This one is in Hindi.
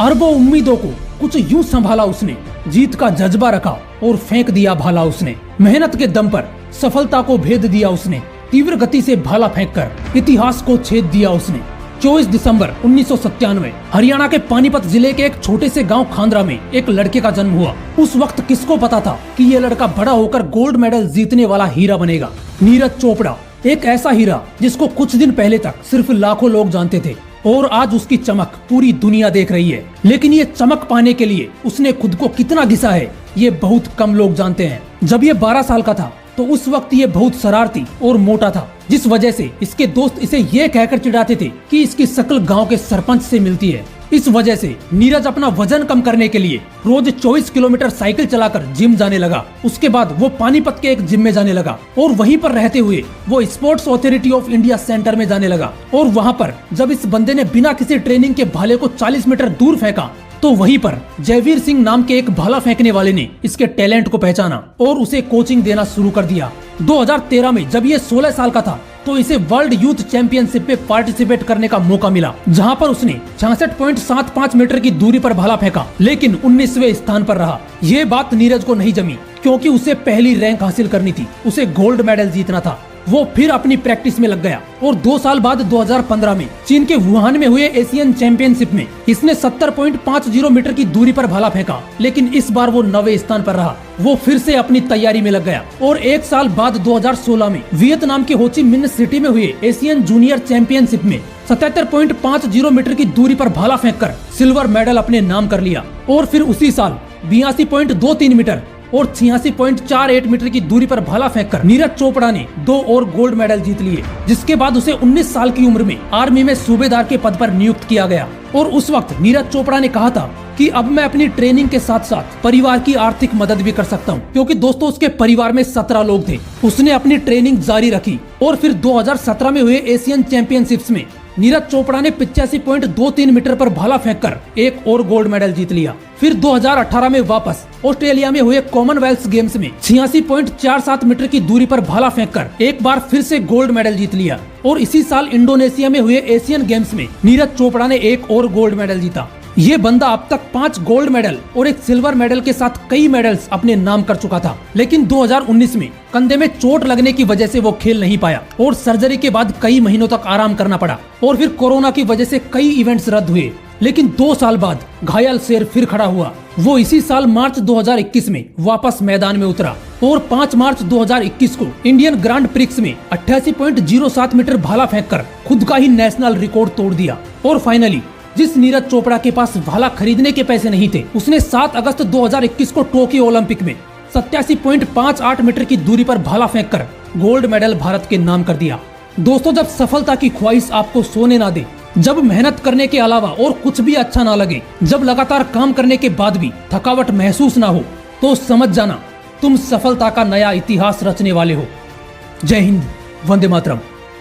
अरबों उम्मीदों को कुछ यूं संभाला उसने, जीत का जज्बा रखा और फेंक दिया भाला उसने। मेहनत के दम पर सफलता को भेद दिया उसने, तीव्र गति से भाला फेंककर इतिहास को छेद दिया उसने। 24 दिसंबर 1997 हरियाणा के पानीपत जिले के एक छोटे से गांव खांदरा में एक लड़के का जन्म हुआ। उस वक्त किसको पता था कि ये लड़का बड़ा होकर गोल्ड मेडल जीतने वाला हीरा बनेगा। नीरज चोपड़ा, एक ऐसा हीरा जिसको कुछ दिन पहले तक सिर्फ लाखों लोग जानते थे और आज उसकी चमक पूरी दुनिया देख रही है। लेकिन ये चमक पाने के लिए उसने खुद को कितना घिसा है, ये बहुत कम लोग जानते हैं। जब ये 12 साल का था तो उस वक्त ये बहुत शरारती और मोटा था, जिस वजह से इसके दोस्त इसे ये कहकर चिढ़ाते थे कि इसकी शक्ल गांव के सरपंच से मिलती है। इस वजह से नीरज अपना वजन कम करने के लिए रोज 24 किलोमीटर साइकिल चलाकर जिम जाने लगा। उसके बाद वो पानीपत के एक जिम में जाने लगा और वहीं पर रहते हुए वो sports authority of India centre में जाने लगा। और वहाँ पर जब इस बंदे ने बिना किसी ट्रेनिंग के भाले को 40 मीटर दूर फेंका तो वहीं पर जयवीर सिंह नाम के एक भाला फेंकने वाले ने इसके टैलेंट को पहचाना और उसे कोचिंग देना शुरू कर दिया। 2013 में जब ये 16 साल का था तो इसे वर्ल्ड यूथ चैंपियनशिप में पार्टिसिपेट करने का मौका मिला, जहां पर उसने 66.75 मीटर की दूरी पर भाला फेंका, लेकिन 19वें स्थान पर रहा। ये बात नीरज को नहीं जमी क्योंकि उसे पहली रैंक हासिल करनी थी, उसे गोल्ड मेडल जीतना था। वो फिर अपनी प्रैक्टिस में लग गया और 2 साल बाद 2015 में चीन के वुहान में हुए एशियन चैंपियनशिप में इसने 70.50 मीटर की दूरी पर भाला फेंका, लेकिन इस बार वो 9वें स्थान पर रहा। वो फिर से अपनी तैयारी में लग गया और 1 साल बाद 2016 में वियतनाम के हो ची मिन्ह सिटी में हुए एशियन जूनियर चैंपियनशिप में 77.50 मीटर की दूरी पर भाला फेंककर सिल्वर मेडल अपने नाम कर लिया। और फिर उसी साल 82.23 मीटर और 86.48 मीटर की दूरी पर भाला फेंककर नीरज चोपड़ा ने 2 और गोल्ड मेडल जीत लिए, जिसके बाद उसे 19 साल की उम्र में आर्मी में सूबेदार के पद पर नियुक्त किया गया। और उस वक्त नीरज चोपड़ा ने कहा था कि अब मैं अपनी ट्रेनिंग के साथ साथ परिवार की आर्थिक मदद भी कर सकता हूं, क्योंकि दोस्तों उसके परिवार में 17 लोग थे। उसने अपनी ट्रेनिंग जारी रखी और फिर 2017 में हुए एशियन चैंपियनशिप्स में नीरज चोपड़ा ने 85.23 मीटर पर भाला फेंककर एक और गोल्ड मेडल जीत लिया। फिर 2018 में वापस ऑस्ट्रेलिया में हुए कॉमनवेल्थ गेम्स में 86.47 मीटर की दूरी पर भाला फेंककर एक बार फिर से गोल्ड मेडल जीत लिया। और इसी साल इंडोनेशिया में हुए एशियन गेम्स में नीरज चोपड़ा ने एक और गोल्ड मेडल जीता। ये बंदा अब तक 5 गोल्ड मेडल और एक सिल्वर मेडल के साथ कई मेडल्स अपने नाम कर चुका था, लेकिन 2019 में कंधे में चोट लगने की वजह से वो खेल नहीं पाया और सर्जरी के बाद कई महीनों तक आराम करना पड़ा। और फिर कोरोना की वजह से कई इवेंट्स रद्द हुए, लेकिन 2 साल बाद घायल शेर फिर खड़ा हुआ। वो इसी साल मार्च 2021 में वापस मैदान में उतरा और 5 मार्च 2021 को इंडियन ग्रांड प्रिक्स में 88.07 मीटर भाला फेंककर खुद का ही नेशनल रिकॉर्ड तोड़ दिया। और फाइनली जिस नीरज चोपड़ा के पास भाला खरीदने के पैसे नहीं थे, उसने 7 अगस्त 2021 को टोक्यो ओलंपिक में 87.58 मीटर की दूरी पर भाला फेंककर गोल्ड मेडल भारत के नाम कर दिया। दोस्तों, जब सफलता की ख्वाहिश आपको सोने ना दे, जब मेहनत करने के अलावा और कुछ भी अच्छा ना लगे, जब लगातार काम करने के बाद भी थकावट महसूस ना हो, तो समझ जाना तुम सफलता का नया इतिहास रचने वाले हो। जय हिंद, वंदे मातरम।